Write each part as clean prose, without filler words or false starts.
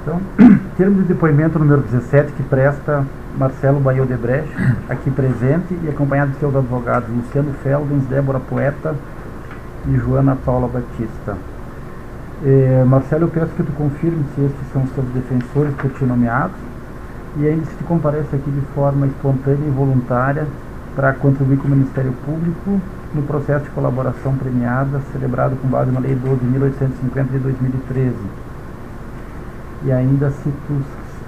Então, termo de depoimento número 17, que presta Marcelo Baio Odebrecht, aqui presente, e acompanhado de seus advogados Luciano Feldens, Débora Poeta e Joana Paula Batista. Marcelo, eu peço que tu confirme se estes são os teus defensores por ti nomeados, e ainda se tu comparece aqui de forma espontânea e voluntária para contribuir com o Ministério Público no processo de colaboração premiada celebrado com base na Lei 12.850 de 2013. E ainda se tu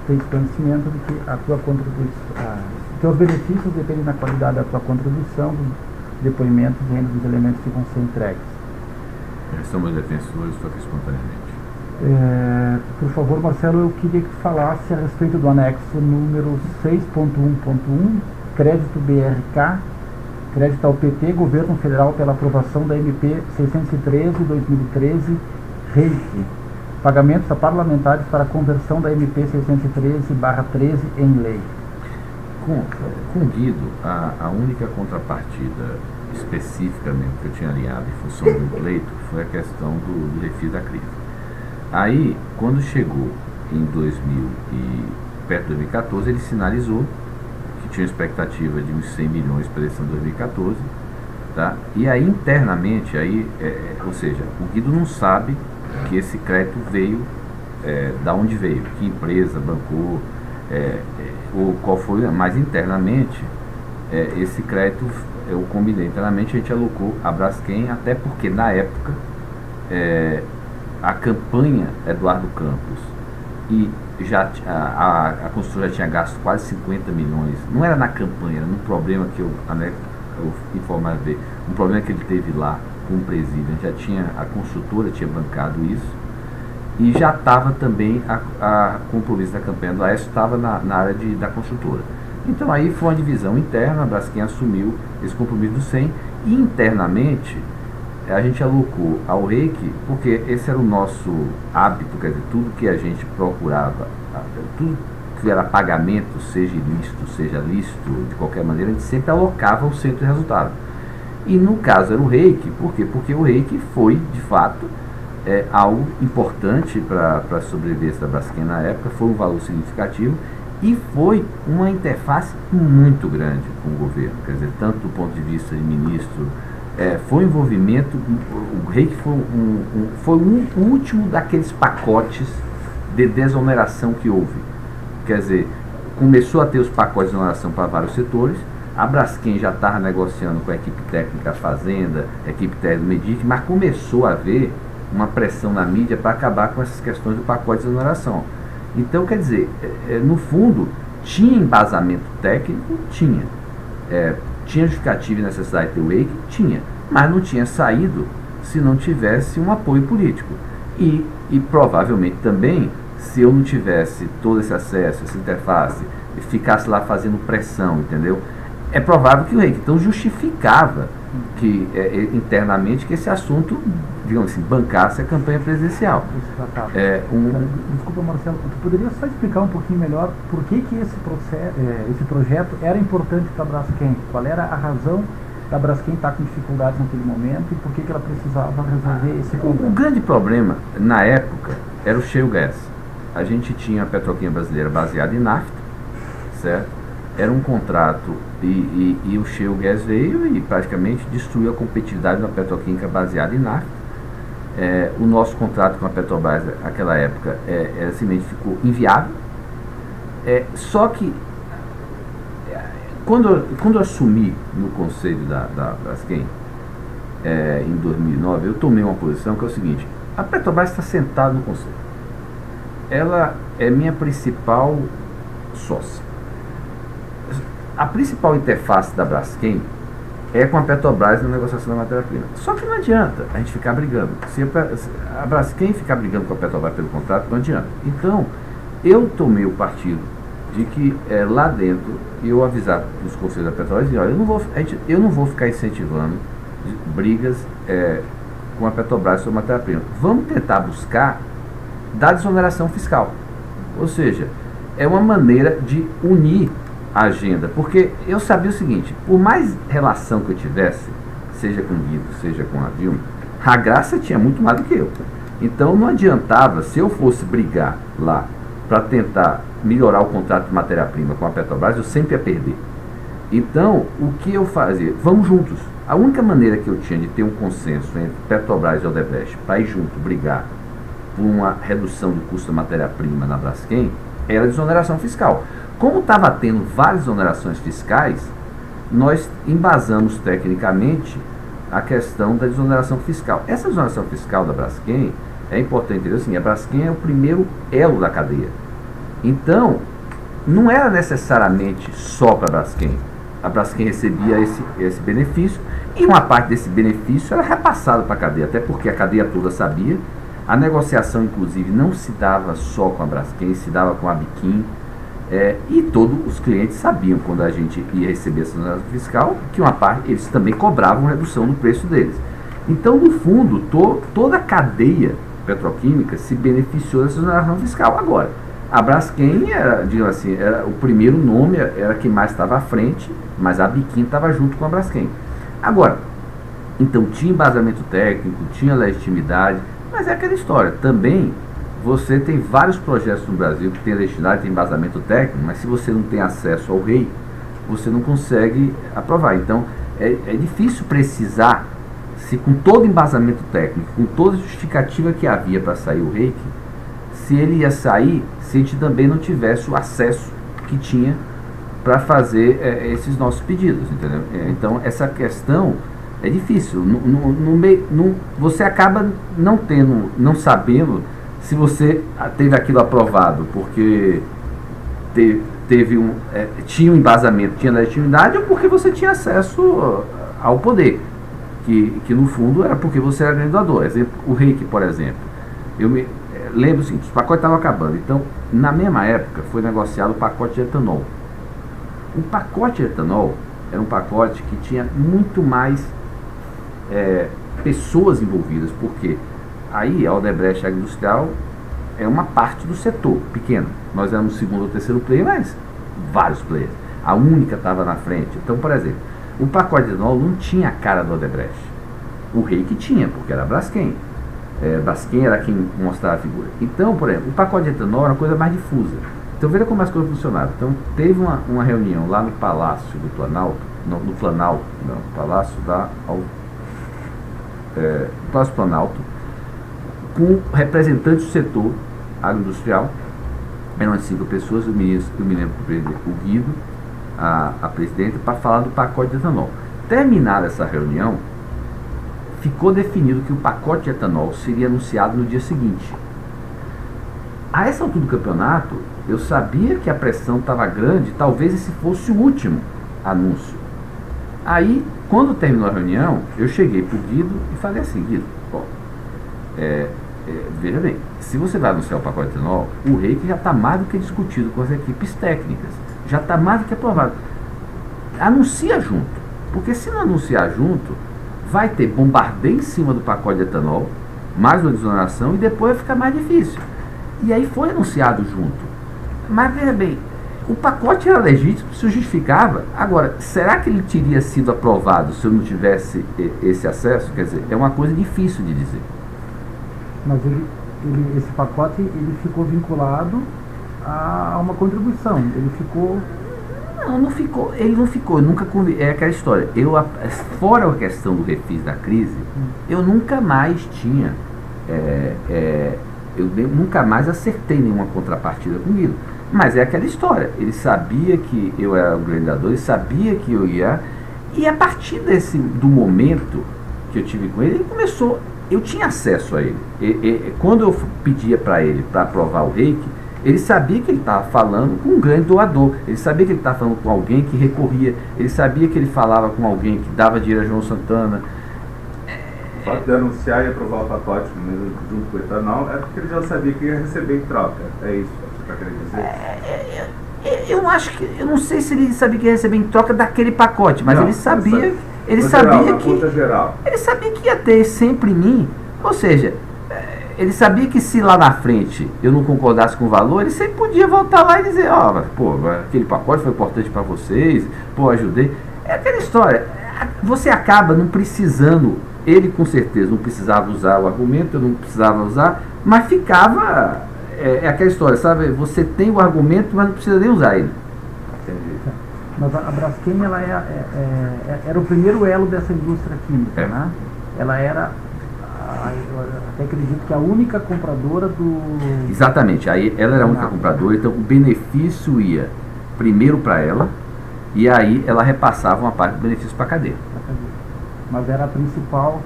tens conhecimento de que a tua contribuição, teus benefícios dependem da qualidade da tua contribuição, dos depoimentos e ainda dos elementos que vão ser entregues. Eles são meus defensores, só que espontaneamente. Por favor, Marcelo, eu queria que tu falasse a respeito do anexo número 6.1.1, crédito BRK, crédito ao PT, Governo Federal, pela aprovação da MP 613/2013, REIC, pagamentos a parlamentares para a conversão da MP 613/13 em lei. Com o Guido, a única contrapartida específica mesmo que eu tinha alinhado em função do pleito foi a questão do refis da crise. Aí, quando chegou em perto de 2014, ele sinalizou que tinha expectativa de uns 100 milhões para a eleição de 2014, tá? E aí internamente, ou seja, o Guido não sabe que esse crédito veio, da onde veio, que empresa bancou, ou qual foi, mas internamente, esse crédito, eu combinei internamente, a gente alocou a Braskem, até porque na época, a campanha Eduardo Campos e a construtora já tinha gasto quase 50 milhões, não era na campanha, era num problema que eu informava, um problema que ele teve lá com o presídio, a construtora tinha bancado isso, e já estava também a compromisso da campanha do Aécio estava na área da construtora. Então aí foi uma divisão interna, a Braskem assumiu esse compromisso do 100, e internamente a gente alocou ao REIC, porque esse era o nosso hábito, quer dizer, tudo que a gente procurava, tudo que era pagamento, seja ilícito, seja lícito, de qualquer maneira, a gente sempre alocava o centro de resultado. E no caso era o REIC, por quê? Porque o REIC foi, de fato, algo importante para a sobrevivência da Braskem na época, foi um valor significativo e foi uma interface muito grande com o governo, quer dizer, tanto do ponto de vista de ministro, foi um envolvimento, o REIC foi o último daqueles pacotes de desoneração que houve, quer dizer, começou a ter os pacotes de desoneração para vários setores, a Braskem já estava negociando com a equipe técnica da Fazenda, a equipe técnica do Medic, mas começou a haver uma pressão na mídia para acabar com essas questões do pacote de desoneração. Então, quer dizer, no fundo, tinha embasamento técnico? Tinha. Tinha justificativa e necessidade de ter o EIC? Tinha. Mas não tinha saído se não tivesse um apoio político. E provavelmente também, se eu não tivesse todo esse acesso, essa interface, e ficasse lá fazendo pressão, entendeu? É provável que o REIC, então, justificava que, internamente, que esse assunto, digamos assim, bancasse a campanha presidencial. Desculpa, Marcelo, tu poderia só explicar um pouquinho melhor por que esse projeto era importante para a Braskem? Qual era a razão da Braskem estar com dificuldades naquele momento e por que ela precisava resolver esse problema? O grande problema, na época, era o shale gas. A gente tinha a petroquímica brasileira baseada em nafta, certo? Era um contrato e o shale gas veio e praticamente destruiu a competitividade da petroquímica baseada em nafta. O nosso contrato com a Petrobras naquela época simplesmente ficou inviável. Só que quando eu assumi no conselho da Braskem em 2009, eu tomei uma posição que é o seguinte: a Petrobras está sentada no conselho, ela é minha principal sócia. A principal interface da Braskem é com a Petrobras na negociação da matéria-prima. Só que não adianta a gente ficar brigando. Se a Braskem ficar brigando com a Petrobras pelo contrato, não adianta. Então, eu tomei o partido de que lá dentro, eu avisar os conselhos da Petrobras, olha, eu não vou ficar incentivando brigas com a Petrobras sobre matéria-prima. Vamos tentar buscar da desoneração fiscal. Ou seja, é uma maneira de unir a agenda, porque eu sabia o seguinte: por mais relação que eu tivesse, seja com o Guido, seja com a Dilma, a Graça tinha muito mais do que eu. Então não adiantava, se eu fosse brigar lá para tentar melhorar o contrato de matéria-prima com a Petrobras, eu sempre ia perder. Então, o que eu fazia? Vamos juntos. A única maneira que eu tinha de ter um consenso entre Petrobras e Odebrecht para ir junto brigar por uma redução do custo da matéria-prima na Braskem era a desoneração fiscal. Como estava tendo várias exonerações fiscais, nós embasamos tecnicamente a questão da desoneração fiscal. Essa desoneração fiscal da Braskem, é importante entender assim, a Braskem é o primeiro elo da cadeia. Então, não era necessariamente só para a Braskem. A Braskem recebia esse benefício e uma parte desse benefício era repassado para a cadeia, até porque a cadeia toda sabia. A negociação, inclusive, não se dava só com a Braskem, se dava com a Biquim. E todos os clientes sabiam, quando a gente ia receber essa desoneração fiscal, que uma parte, eles também cobravam redução no preço deles. Então, no fundo, toda a cadeia petroquímica se beneficiou dessa desoneração fiscal. Agora, a Braskem era, digamos assim, era o primeiro nome, era quem mais estava à frente, mas a Biquim estava junto com a Braskem. Agora, então tinha embasamento técnico, tinha legitimidade, mas é aquela história. Também você tem vários projetos no Brasil que tem legitimidade, tem embasamento técnico, mas se você não tem acesso ao REIQ, você não consegue aprovar. Então, é difícil precisar, se com todo embasamento técnico, com toda a justificativa que havia para sair o REIQ, se ele ia sair, se a gente também não tivesse o acesso que tinha para fazer esses nossos pedidos, entendeu? Então, essa questão é difícil. Você acaba não sabendo se você teve aquilo aprovado porque tinha um embasamento, tinha legitimidade, ou porque você tinha acesso ao poder, que no fundo era porque você era grande doador. Exemplo, o REIQ, por exemplo. Eu me lembro assim, os pacotes estavam acabando. Então, na mesma época, foi negociado o pacote de etanol. O pacote de etanol era um pacote que tinha muito mais pessoas envolvidas, porque aí a Odebrecht Agroindustrial é uma parte do setor, pequena. Nós éramos o segundo ou terceiro player, mas vários players. A única estava na frente. Então, por exemplo, o pacote de etanol não tinha a cara do Odebrecht. O REIQ tinha, porque era a Braskem. Braskem era quem mostrava a figura. Então, por exemplo, o pacote de etanol era uma coisa mais difusa. Então, veja como as coisas funcionavam. Então, teve uma reunião lá no Palácio do Planalto, no Palácio Palácio Planalto, com representantes do setor agroindustrial. Eram 5 pessoas, eu me lembro o Guido, a presidenta, para falar do pacote de etanol. Terminada essa reunião, ficou definido que o pacote de etanol seria anunciado no dia seguinte. A essa altura do campeonato, eu sabia que a pressão estava grande, talvez esse fosse o último anúncio. Aí, quando terminou a reunião, eu cheguei para o Guido e falei assim: Guido, veja bem, se você vai anunciar o pacote de etanol, o REIQ já está mais do que discutido com as equipes técnicas, já está mais do que aprovado. Anuncia junto, porque se não anunciar junto, vai ter bombardeio em cima do pacote de etanol, mais uma desoneração, e depois vai ficar mais difícil. E aí foi anunciado junto. Mas veja bem, o pacote era legítimo, se justificava. Agora, será que ele teria sido aprovado se eu não tivesse esse acesso? Quer dizer, é uma coisa difícil de dizer. Mas esse pacote ele ficou vinculado a uma contribuição. Ele ficou... Não ficou. Ele não ficou. Nunca é aquela história. Fora a questão do refis da crise, eu nunca mais tinha... eu nunca mais acertei nenhuma contrapartida com o Guido. Mas é aquela história. Ele sabia que eu era o grande doador, ele sabia que eu ia... E a partir do momento que eu tive com ele, ele começou... Eu tinha acesso a ele. Quando eu pedia para ele para aprovar o REIQ, ele sabia que ele estava falando com um grande doador. Ele sabia que ele estava falando com alguém que recorria. Ele sabia que ele falava com alguém que dava dinheiro a João Santana. O fato de anunciar e aprovar o pacote mesmo junto com o etanol é porque ele já sabia que ia receber em troca. É isso que você está querendo dizer? Eu acho que... Eu não sei se ele sabia que ia receber em troca daquele pacote, mas não, ele sabia... Ele sabia que ia ter sempre em mim, ou seja, ele sabia que se lá na frente eu não concordasse com o valor, ele sempre podia voltar lá e dizer, aquele pacote foi importante para vocês, ajudei. É aquela história, você acaba não precisando ele com certeza não precisava usar o argumento, eu não precisava usar, mas ficava, aquela história, sabe? Você tem o argumento, mas não precisa nem usar ele. Entendi. Mas a Braskem, ela era o primeiro elo dessa indústria química, né? Ela era, eu até acredito que a única compradora do... Exatamente, aí ela era a única compradora, então o benefício ia primeiro para ela, e aí ela repassava uma parte do benefício para a cadeia. Mas era a principal...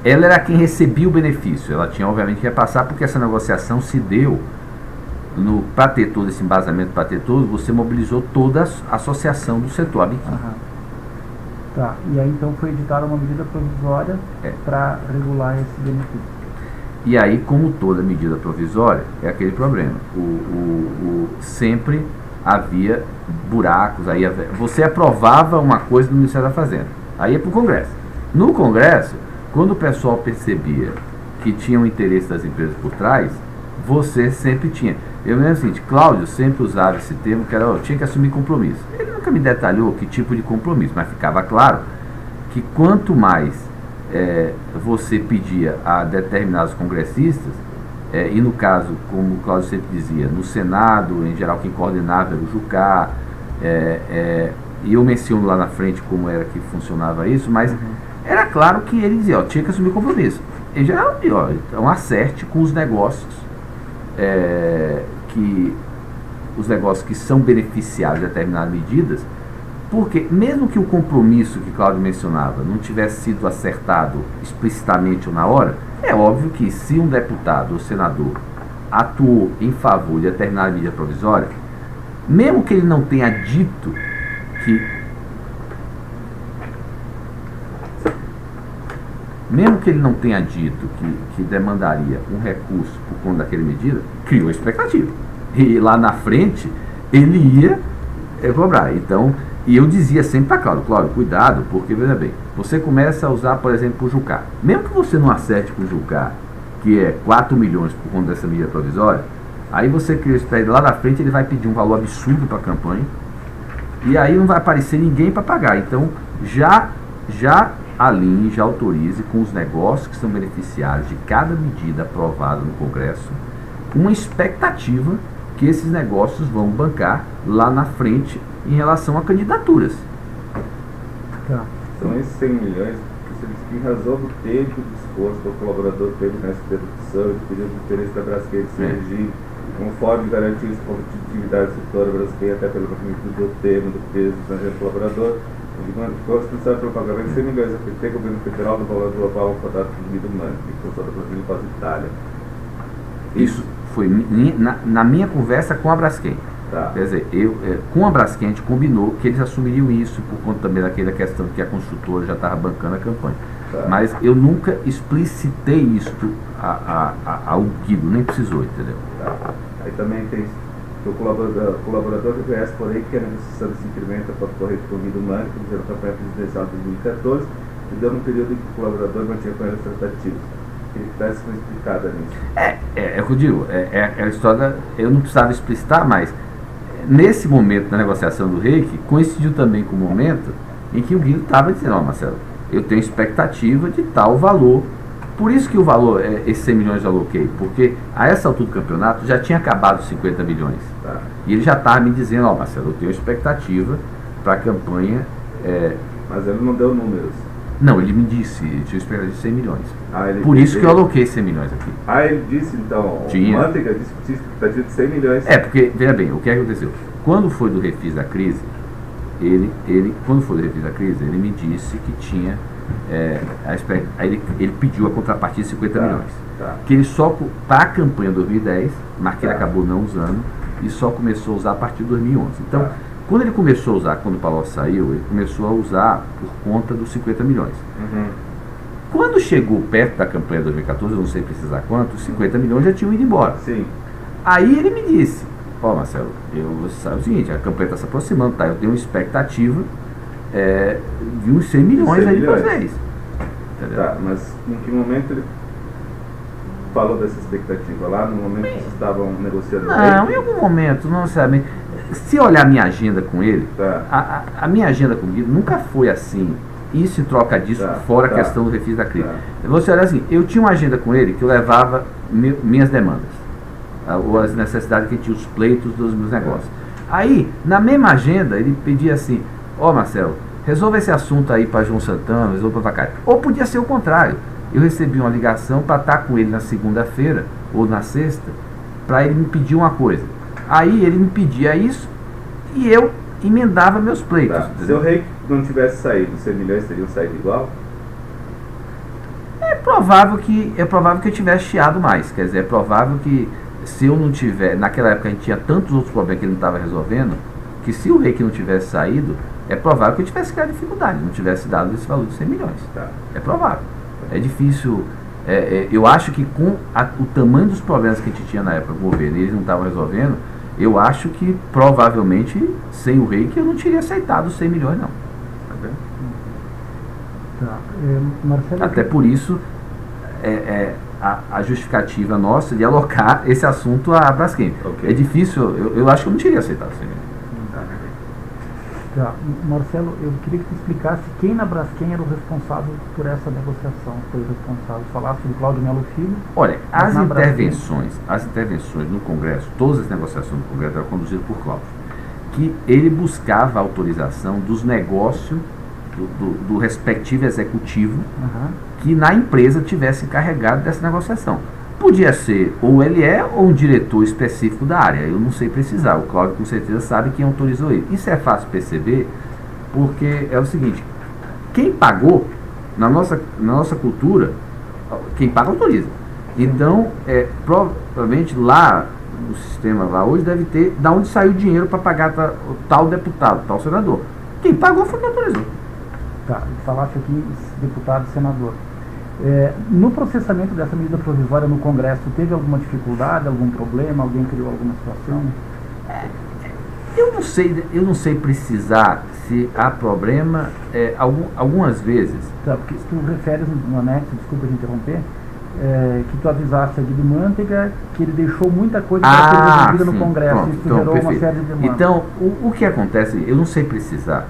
Ela era quem recebia o benefício, ela tinha obviamente que repassar, porque essa negociação se deu, para ter todo esse embasamento, para ter todo, você mobilizou toda a associação do setor, a biquíni. Tá, e aí então foi editada uma medida provisória para regular esse benefício. E aí, como toda medida provisória, é aquele problema. Sempre havia buracos, aí você aprovava uma coisa no Ministério da Fazenda, aí ia para o Congresso. No Congresso, quando o pessoal percebia que tinha o interesse das empresas por trás, você sempre tinha. Eu me lembro o seguinte, Cláudio sempre usava esse termo, que era, tinha que assumir compromisso. Ele nunca me detalhou que tipo de compromisso, mas ficava claro que quanto mais você pedia a determinados congressistas, e no caso, como o Cláudio sempre dizia, no Senado, em geral, quem coordenava era o Jucá, e eu menciono lá na frente como era que funcionava isso, mas era claro que ele dizia, tinha que assumir compromisso. Em geral, então acerte com os negócios, os negócios que são beneficiados de determinadas medidas, porque mesmo que o compromisso que Cláudio mencionava não tivesse sido acertado explicitamente ou na hora, é óbvio que se um deputado ou senador atuou em favor de determinada medida provisória, mesmo que ele não tenha dito que demandaria um recurso por conta daquela medida, criou expectativa. E lá na frente, ele ia cobrar. Então, e eu dizia sempre para Cláudio, cuidado, porque, veja bem, você começa a usar, por exemplo, o Jucá. Mesmo que você não acerte com o Jucá, que é 4 milhões por conta dessa medida provisória, aí você cria expectativa. Lá na frente ele vai pedir um valor absurdo para a campanha, e aí não vai aparecer ninguém para pagar. Então, já alinhe, já autorize com os negócios que são beneficiários de cada medida aprovada no Congresso, uma expectativa que esses negócios vão bancar lá na frente em relação a candidaturas. São esses 100 milhões que, em razão do tempo e do esforço que o colaborador teve nessa interrupção e do período de interesse da Braskem de se regir, conforme garantiu a competitividade do setor da Braskem, até pela magnitude do tema, do peso do estrangeiro colaborador, ficou responsável pelo pagamento de 100 milhões a PT, governo federal do valor global acordado pelo Guido Mantega, que foi da Brasil e pós Itália. Isso foi na minha conversa com a Braskem. Quer dizer, com a Braskem a gente combinou que eles assumiriam isso por conta também daquela questão que a construtora já estava bancando a campanha. Mas eu nunca explicitei isso ao Guido, nem precisou, entendeu? Aí também tem que o colaborador reconhece, porém, que a negociação desse incremento pode ocorrer com o Guido Mantega, que fizeram a campanha presidencial de 2014, e deu no período em que o colaborador mantinha com eles tratativos. Queria que desse uma explicada nisso. É o que eu digo, a história, eu não precisava explicitar, mas nesse momento da negociação do Reiki, coincidiu também com o momento em que o Guido estava dizendo, Marcelo, eu tenho expectativa de tal valor. Por isso que o valor, esses 100 milhões eu aloquei, porque a essa altura do campeonato já tinha acabado os 50 milhões. E ele já estava me dizendo, Marcelo, eu tenho expectativa para a campanha. Mas ele não deu números. Não, ele me disse, eu tinha expectativa de 100 milhões. Por isso que eu aloquei 100 milhões aqui. Ele disse então, tinha. O Mantega disse que tinha expectativa de 100 milhões. Porque, veja bem, o que aconteceu? Quando foi do refis da crise, ele me disse que tinha, ele pediu a contrapartida de 50 milhões. Que ele só, para a campanha 2010, mas que ele acabou não usando, e só começou a usar a partir de 2011. Então, quando ele começou a usar, quando o Palocci saiu, ele começou a usar por conta dos 50 milhões. Quando chegou perto da campanha 2014, eu não sei precisar quanto, os 50 milhões já tinham ido embora. Sim. Aí ele me disse, Marcelo, você sabe o seguinte, a campanha está se aproximando, eu tenho uma expectativa de uns 100 milhões aí para vocês. Mas em que momento ele falou dessa expectativa? Lá no momento que vocês estavam negociando? Não, em algum momento, não sabe. Se olhar a minha agenda com ele, a minha agenda com o Guido nunca foi assim Isso em troca disso, Tá, fora tá, a questão do refis da CRIV. tá. Você olha assim, eu tinha uma agenda com ele que eu levava minhas demandas, ou as necessidades que tinha, os pleitos dos meus negócios. Aí, na mesma agenda, ele pedia assim, ó Marcelo, resolva esse assunto aí para João Santana, resolva para Vacari. Ou podia ser o contrário. Eu recebi uma ligação para estar com ele na segunda-feira ou na sexta, para ele me pedir uma coisa. Aí ele me pedia isso e eu emendava meus pleitos. Tá. Se o rei não tivesse saído, os 100 milhões teriam saído igual? É provável que eu tivesse chiado mais. Quer dizer, é provável que se eu não tiver, naquela época a gente tinha tantos outros problemas que ele não estava resolvendo, que se o rei que não tivesse saído, é provável que eu tivesse criado dificuldade, não tivesse dado esse valor de 100 milhões. Tá. É provável. É difícil. Eu acho que com o tamanho dos problemas que a gente tinha na época com o governo e eles não estavam resolvendo, eu acho que provavelmente sem o rei que eu não teria aceitado os 100 milhões não. Tá vendo? Tá. Marcelo, Até por isso a justificativa nossa de alocar esse assunto à Braskem. Ok. É difícil, eu acho que eu não teria aceitado os 100 milhões. Tá. Marcelo, eu queria que tu explicasse quem na Braskem era o responsável por essa negociação. Foi o responsável. Falasse do Cláudio Melo Filho. Olha, Mas as na intervenções no Congresso, todas as negociações no Congresso eram conduzidas por Cláudio, que ele buscava a autorização dos negócios do respectivo executivo Aham. que na empresa tivesse encarregado dessa negociação. Podia ser ou ele ou um diretor específico da área, eu não sei precisar, o Cláudio com certeza sabe quem autorizou ele. Isso é fácil perceber, porque é o seguinte, quem pagou, na nossa cultura, quem paga autoriza. Então, provavelmente lá no sistema lá hoje deve ter da onde saiu o dinheiro para pagar tal deputado, tal senador. Quem pagou foi quem autorizou. Tá. Falasse aqui deputado e senador. No processamento dessa medida provisória no Congresso, teve alguma dificuldade, algum problema, alguém criou alguma situação? Eu não sei precisar se há problema, algumas vezes. Tá, porque se tu referes no anexo, desculpa te interromper, que tu avisasse a Guido Mantega que ele deixou muita coisa para ser resolvida no Congresso. Pronto, Isso então, gerou perfeito. uma série de demandas. Então, o que acontece, eu não sei precisar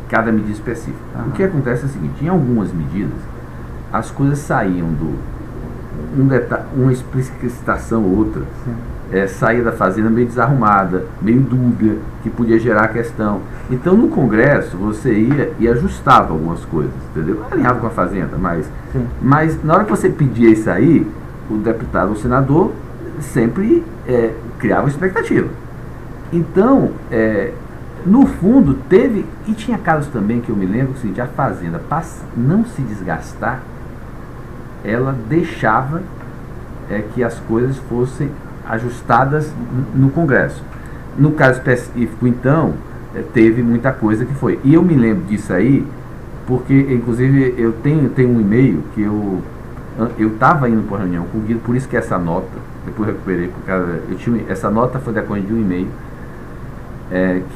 cada medida específica. Aham. O que acontece é o seguinte, em algumas medidas, as coisas saíam uma explicitação ou outra, saía da fazenda meio desarrumada, meio dúbia, que podia gerar questão. Então no Congresso você ia e ajustava algumas coisas, entendeu? Alinhava com a fazenda, mas na hora que você pedia isso aí, o deputado, o senador, sempre criava expectativa. Então, no fundo, teve, e tinha casos também que eu me lembro, assim, de a fazenda não se desgastar, ela deixava que as coisas fossem ajustadas no Congresso. No caso específico, então, teve muita coisa que foi. E eu me lembro disso aí, porque, inclusive, eu tenho um e-mail que eu estava indo para a reunião com o Guido, por isso que essa nota, depois eu recuperei, essa nota foi decorrente de um e-mail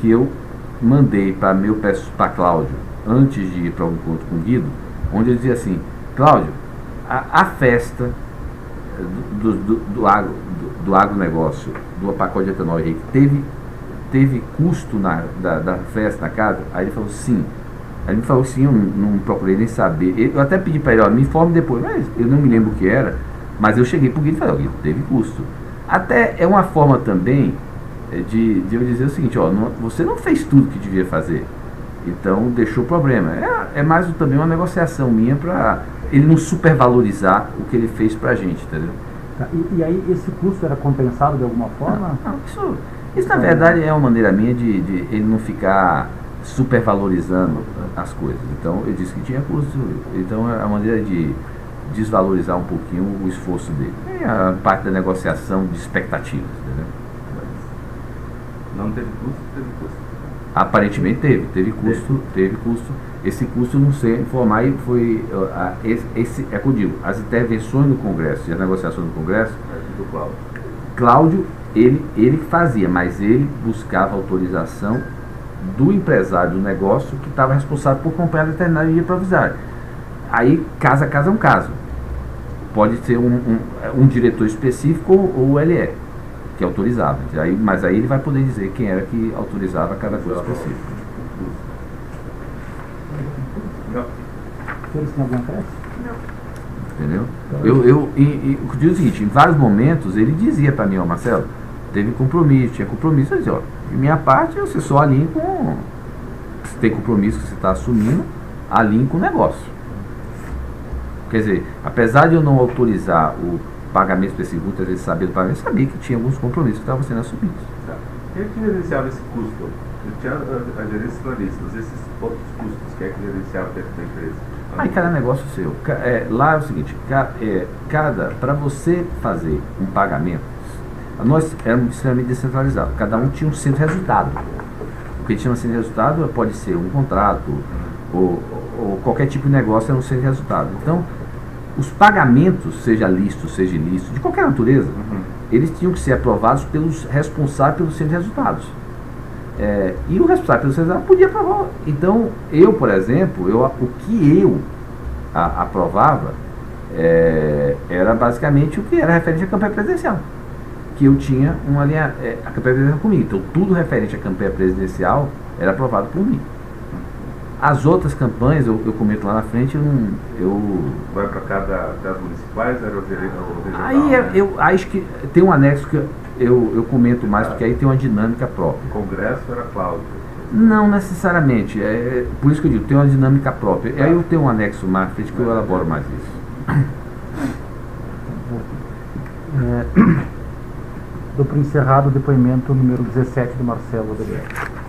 que eu mandei para Cláudio, antes de ir para um encontro com o Guido, onde ele dizia assim, Cláudio, a festa do agronegócio, do pacote de etanol teve custo da festa na casa? Aí ele falou sim. Aí ele me falou sim, eu não procurei nem saber. Eu até pedi para ele, me informe depois, mas eu não me lembro o que era, mas eu cheguei para o Guido e falei, Guido, teve custo. Até é uma forma também de eu dizer o seguinte, você não fez tudo que devia fazer, então deixou problema. É mais também uma negociação minha para ele não supervalorizar o que ele fez pra gente, entendeu? Tá. E aí esse custo era compensado de alguma forma? Não, isso na verdade é uma maneira minha de ele não ficar supervalorizando as coisas. Então eu disse que tinha custo, então é a maneira de desvalorizar um pouquinho o esforço dele. É a parte da negociação de expectativas, entendeu? Não teve custo, teve custo. Aparentemente teve custo. Esse custo, não sei informar, foi esse é que eu digo, as intervenções no Congresso e as negociações no Congresso, Do Cláudio, ele fazia, mas ele buscava autorização do empresário do negócio que estava responsável por comprar a determinada medida provisória. Aí, caso a caso é um caso. Pode ser um diretor específico ou o LE, que autorizava. Mas aí ele vai poder dizer quem era que autorizava cada coisa específica. Eles têm algum acréscimo? Entendeu? Eu digo o seguinte, em vários momentos ele dizia para mim, ó, Marcelo, teve compromisso, tinha compromisso, eu dizia, ó, de minha parte você só alinha com, se tem compromisso que você está assumindo, alinhe com o negócio. Quer dizer, apesar de eu não autorizar o pagamento específico, muitas vezes sabia do pagamento, sabia que tinha alguns compromissos que estavam sendo assumidos. Tá. Quem é que gerenciava esse custo? Eu tinha a gerência trabalhista, esses outros custos, quem é que gerenciava dentro da empresa? Aí cada negócio seu. Lá é o seguinte, para você fazer um pagamento, nós éramos extremamente descentralizados, cada um tinha um centro de resultado. O que tinha um centro de resultado pode ser um contrato, ou qualquer tipo de negócio era um centro de resultado. Então, os pagamentos, seja lícito, seja ilícito, de qualquer natureza, eles tinham que ser aprovados pelos responsáveis pelo centro de resultados. E o responsável pelo centro de resultados podia aprovar. Então, eu, por exemplo, o que eu aprovava era basicamente o que era referente à campanha presidencial. Que eu tinha uma linha, a campanha presidencial comigo. Então, tudo referente à campanha presidencial era aprovado por mim. As outras campanhas, eu comento lá na frente, Vai para cada municipais, era o regional? Aí acho que tem um anexo que eu comento mais, porque aí tem uma dinâmica própria. O Congresso era Cláudio? Não necessariamente, por isso que eu digo, tem uma dinâmica própria. Aí eu tenho um anexo mais na frente que eu elaboro mais isso. Dou por encerrado o depoimento número 17 do Marcelo Odebrecht.